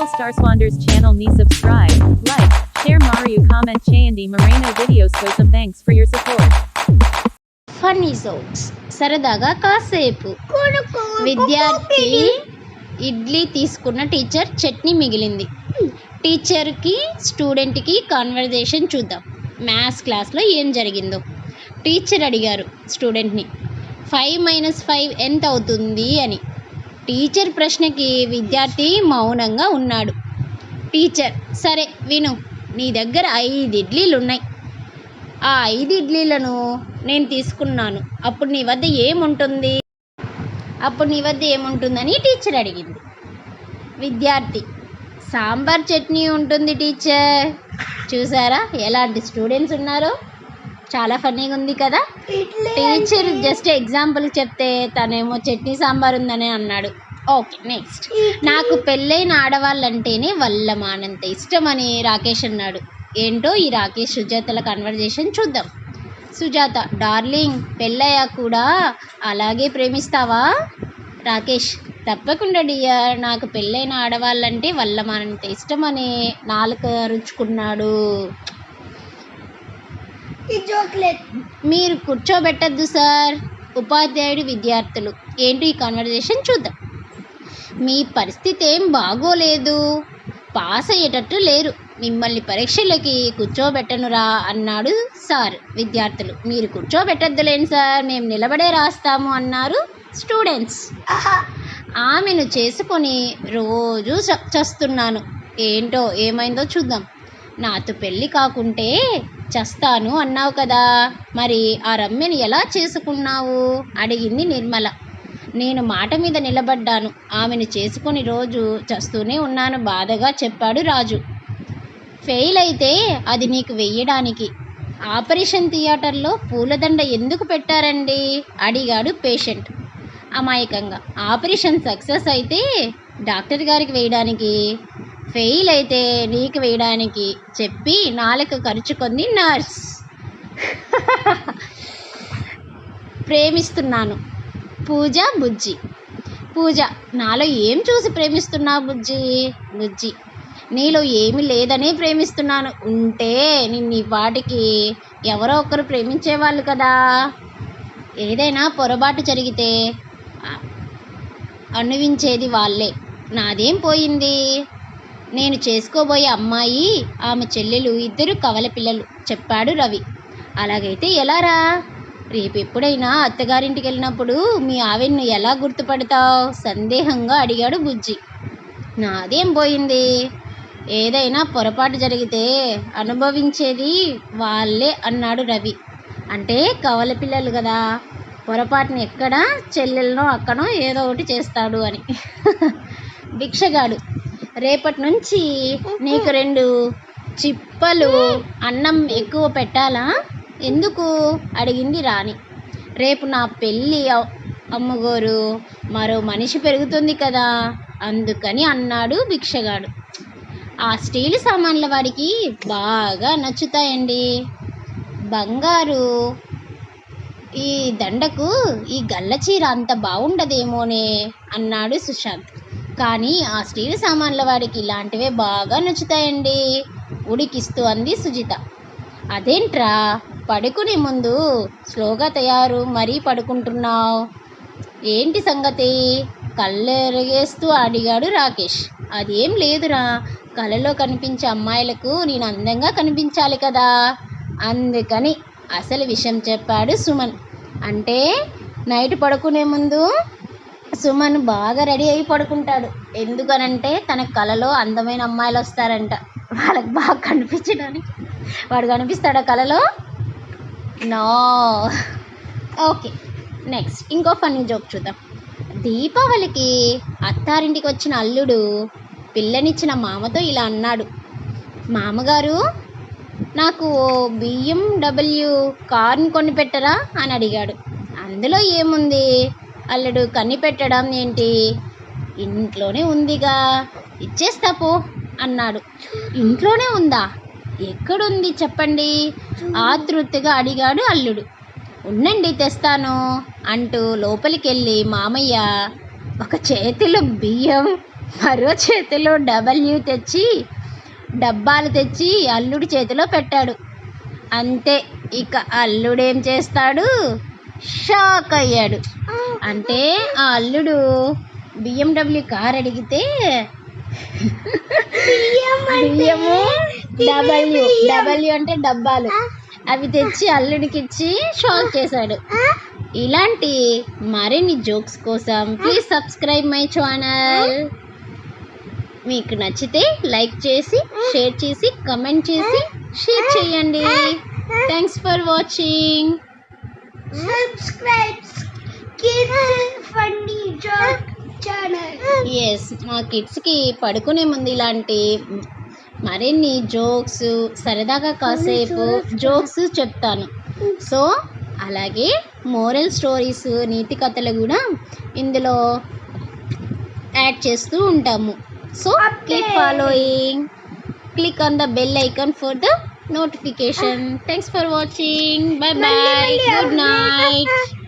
Little Star Swanders channel ni subscribe, like, share Mario comment చేయండి Moreno videos కోసం thanks for your support. Funny jokes. సరదాగా కాసేపు. విద్యార్థి ఇడ్లీ తీసుకున్న టీచర్ చట్నీ మిగిలింది. టీచర్కి స్టూడెంట్కి కాన్వర్జేషన్ చూద్దాం. మ్యాథ్స్ క్లాస్లో ఏం జరిగిందో. టీచర్ అడిగారు స్టూడెంట్ని 5 - 5 ఎంత అవుతుంది అని. టీచర్ ప్రశ్నకి విద్యార్థి మౌనంగా ఉన్నాడు. టీచర్, సరే విను, నీ దగ్గర 5 ఇడ్లీలు ఉన్నాయి. ఆ 5 ఇడ్లీలను నేను తీసుకున్నాను. అప్పుడు నీ వద్ద ఏముంటుందని టీచర్ అడిగింది. విద్యార్థి, సాంబార్ చట్నీ ఉంటుంది టీచర్. చూసారా ఎలాంటి స్టూడెంట్స్ ఉన్నారో? చాలా ఫన్నీగా ఉంది కదా. టీచర్ జస్ట్ ఎగ్జాంపుల్ చెప్తే తనేమో చట్నీ సాంబార్ ఉందని అన్నాడు. Okay, next. నాకు పెళ్ళైన ఆడవాళ్ళంటేనే వల్లమానంత ఇష్టమని రాకేష్ అన్నాడు. ఏంటో ఈ రాకేష్ సుజాతల కన్వర్జేషన్ చూద్దాం. సుజాత, డార్లింగ్, పెళ్ళయ్యా కూడా అలాగే ప్రేమిస్తావా? రాకేష్, తప్పకుండా డియర్, నాకు పెళ్ళైన ఆడవాళ్ళంటే వల్లమానంత ఇష్టమని నాలుక రుచుకున్నాడు. మీరు కూర్చోబెట్టద్దు సార్. ఉపాధ్యాయుడు, విద్యార్థులు, ఏంటి ఈ కన్వర్జేషన్ చూద్దాం. మీ పరిస్థితి ఏం బాగోలేదు, పాస్ అయ్యేటట్టు లేరు, మిమ్మల్ని పరీక్షలకి కూర్చోబెట్టనురా అన్నాడు సార్. విద్యార్థులు, మీరు కూర్చోబెట్టద్దులేండి సార్, మేము నిలబడే రాస్తాము అన్నారు స్టూడెంట్స్. ఆమెను చేసుకొని రోజు చస్తున్నాను. ఏంటో ఏమైందో చూద్దాం. నాతో పెళ్ళి కాకుంటే చస్తాను అన్నావు కదా, మరి ఆ రమ్యని ఎలా చేసుకున్నావు అడిగింది నిర్మల. నేను మాట మీద నిలబడ్డాను, ఆమెను చేసుకొని రోజు చస్తూనే ఉన్నాను బాధగా చెప్పాడు రాజు. ఫెయిల్ అయితే అది నీకు వెయ్యడానికి ఆపరేషన్ థియేటర్లో పూలదండ ఎందుకు పెట్టారండి అడిగాడు పేషెంట్ అమాయకంగా. ఆపరేషన్ సక్సెస్ అయితే డాక్టర్ గారికి వేయడానికి, ఫెయిల్ అయితే నీకు వేయడానికి చెప్పి నాలుక ఖర్చుకుంది నర్స్. ప్రేమిస్తున్నాను. పూజ, బుజ్జి. పూజ, నాలో ఏం చూసి ప్రేమిస్తున్నావు బుజ్జి? బుజ్జి, నీలో ఏమీ లేదనే ప్రేమిస్తున్నాను, ఉంటే నిన్ను వాటికి ఎవరో ఒకరు ప్రేమించేవాళ్ళు కదా. ఏదైనా పొరపాటు జరిగితే అనువించేది వాళ్ళే, నాదేం పోయింది? నేను చేసుకోబోయే అమ్మాయి, ఆమె చెల్లెలు ఇద్దరు కవల పిల్లలు చెప్పాడు రవి. అలాగైతే ఎలారా? రేపు ఎప్పుడైనా అత్తగారింటికి వెళ్ళినప్పుడు మీ ఆవిడను ఎలా గుర్తుపడతావు సందేహంగా అడిగాడు బుజ్జి. నాదేం పోయింది, ఏదైనా పొరపాటు జరిగితే అనుభవించేది వాళ్ళే అన్నాడు రవి. అంటే కవల పిల్లలు కదా, పొరపాటుని ఎక్కడ చెల్లెలనో అక్కనో ఏదో ఒకటి చేస్తాడు అని. భిక్షగాడు, రేపటి నుంచి నీకు 2 చిప్పలు అన్నం ఎక్కువ పెట్టాలా? ఎందుకు అడిగింది రాణి. రేపు నా పెళ్ళి అమ్మగోరు, మరో మనిషి పెరుగుతుంది కదా, అందుకని అన్నాడు భిక్షగాడు. ఆ స్టీలు సామాన్ల వాడికి బాగా నచ్చుతాయండి. బంగారు, ఈ దండకు ఈ గల్ల చీర అంత బాగుండదేమోనే అన్నాడు సుశాంత్. కానీ ఆ స్టీలు సామాన్ల వాడికి ఇలాంటివే బాగా నచ్చుతాయండి ఉడికిస్తూ అంది సుజిత. అదేంట్రా, పడుకునే ముందు స్లోగా తయారు మరీ పడుకుంటున్నావు, ఏంటి సంగతి? కళ్ళెరగేస్తూ అడిగాడు రాకేష్. అదేం లేదురా, కళలో కనిపించే అమ్మాయిలకు నేను అందంగా కనిపించాలి కదా, అందుకని అసలు విషయం చెప్పాడు సుమన్. అంటే నైట్ పడుకునే ముందు సుమన్ బాగా రెడీ అయి పడుకుంటాడు. ఎందుకనంటే తన కళలో అందమైన అమ్మాయిలు వస్తారంట, వాళ్ళకి బాగా కనిపించడానికి. వాడు కనిపిస్తాడా కళలో? నో. ఓకే, నెక్స్ట్ ఇంకో ఫన్నీ జోక్ చూద్దాం. దీపావళికి అత్తారింటికి వచ్చిన అల్లుడు పిల్లనిచ్చిన మామతో ఇలా అన్నాడు. మామగారు, నాకు BMW కార్ని కొని పెట్టరా అని అడిగాడు. అందులో ఏముంది అల్లుడు, కన్ని పెట్టడం ఏంటి, ఇంట్లోనే ఉందిగా, ఇచ్చేస్తా పో అన్నాడు. ఇంట్లోనే ఉందా? ఎక్కడుంది చెప్పండి ఆతృతగా అడిగాడు అల్లుడు. ఉండండి తెస్తాను అంటూ లోపలికి వెళ్ళి మామయ్య ఒక చేతిలో బియ్యం, మరో చేతిలో డబ్బాలు తెచ్చి అల్లుడి చేతిలో పెట్టాడు. అంతే, ఇక అల్లుడేం చేస్తాడు? షాక్ అయ్యాడు. అంటే ఆ అల్లుడు BMW కార్ అడిగితే బియ్యము డబ్ల్యూ అంటే డబ్బాలు అవి తెచ్చి అల్లుడికి ఇచ్చి షాక్ చేశాడు. ఇలాంటి మరిన్ని జోక్స్ కోసం ప్లీజ్ సబ్స్క్రైబ్ మై ఛానల్. మీకు నచ్చితే లైక్ చేసి, షేర్ చేసి, కమెంట్ చేసి షేర్ చేయండి. Thanks for watching. ఎస్, మా కిడ్స్కి పడుకునే ముందు ఇలాంటి మరిన్ని జోక్స్, సరదాగా కాసేపు జోక్స్ చెప్తాను. సో అలాగే మోరల్ స్టోరీస్, నీతి కథలు కూడా ఇందులో యాడ్ చేస్తూ ఉంటాము. So keep following, click on the bell icon for the notification. Thanks for watching. Bye bye. Good night.